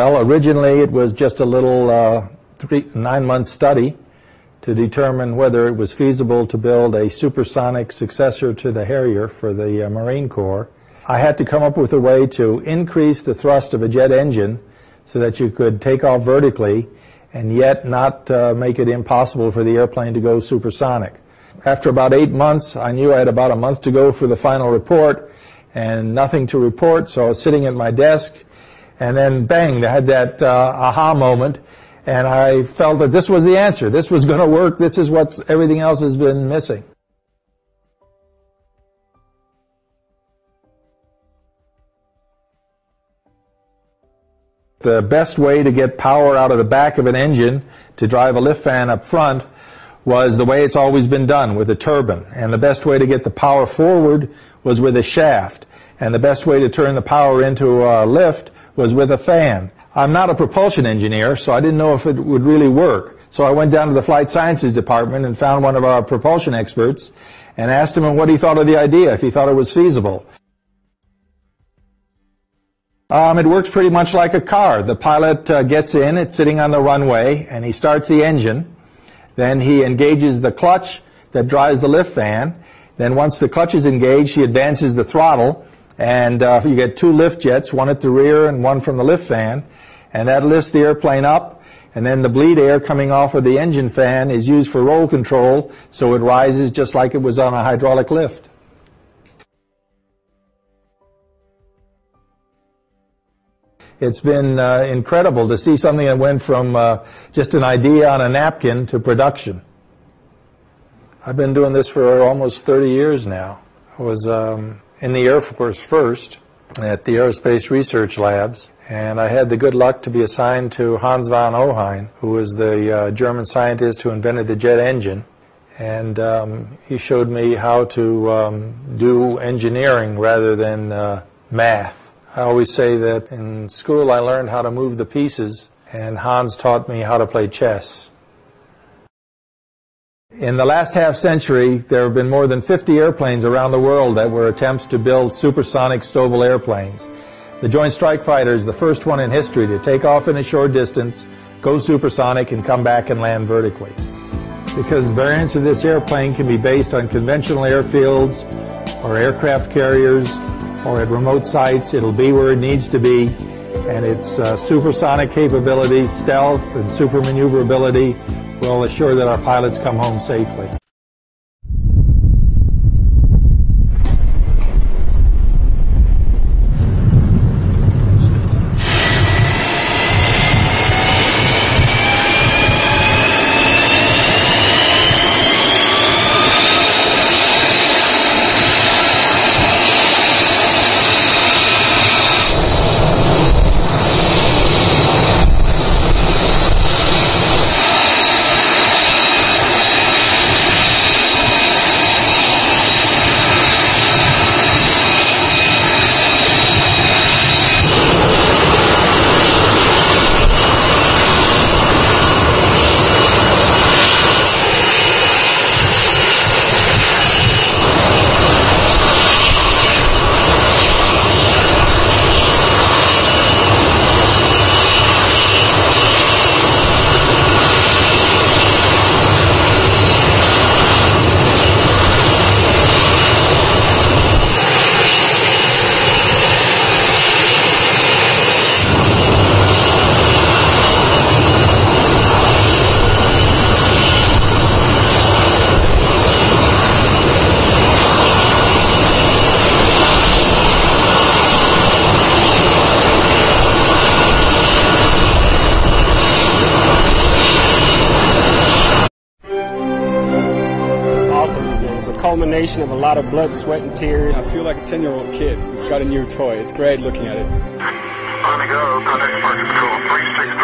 Well, originally it was just a little 9-month study to determine whether it was feasible to build a supersonic successor to the Harrier for the Marine Corps. I had to come up with a way to increase the thrust of a jet engine so that you could take off vertically and yet not make it impossible for the airplane to go supersonic. After about 8 months, I knew I had about a month to go for the final report and nothing to report, so I was sitting at my desk, and then bang, I had that aha moment, and I felt that this was the answer. This was going to work. This is what everything else has been missing. The best way to get power out of the back of an engine to drive a lift fan up front was the way it's always been done, with a turbine. And the best way to get the power forward was with a shaft. And the best way to turn the power into a lift was with a fan. I'm not a propulsion engineer, so I didn't know if it would really work. So I went down to the Flight Sciences Department and found one of our propulsion experts and asked him what he thought of the idea, if he thought it was feasible. It works pretty much like a car. The pilot gets in, it's sitting on the runway, and he starts the engine. Then he engages the clutch that drives the lift fan. Then once the clutch is engaged, he advances the throttle, and you get 2 lift jets, one at the rear and one from the lift fan, and that lifts the airplane up, and then the bleed air coming off of the engine fan is used for roll control, so it rises just like it was on a hydraulic lift. It's been incredible to see something that went from just an idea on a napkin to production. I've been doing this for almost 30 years now. I was in the Air Force first at the Aerospace Research Labs, and I had the good luck to be assigned to Hans von Ohain, who was the German scientist who invented the jet engine. And he showed me how to do engineering rather than math. I always say that in school I learned how to move the pieces, and Hans taught me how to play chess. In the last half century, there have been more than 50 airplanes around the world that were attempts to build supersonic STOVL airplanes. The Joint Strike Fighter is the first one in history to take off in a short distance, go supersonic, and come back and land vertically. Because variants of this airplane can be based on conventional airfields or aircraft carriers, or at remote sites, it'll be where it needs to be, and its supersonic capability, stealth, and super maneuverability will assure that our pilots come home safely. Culmination of a lot of blood, sweat, and tears. I feel like a 10-year-old kid who's got a new toy. It's great looking at it. On the go, contact departure control 360.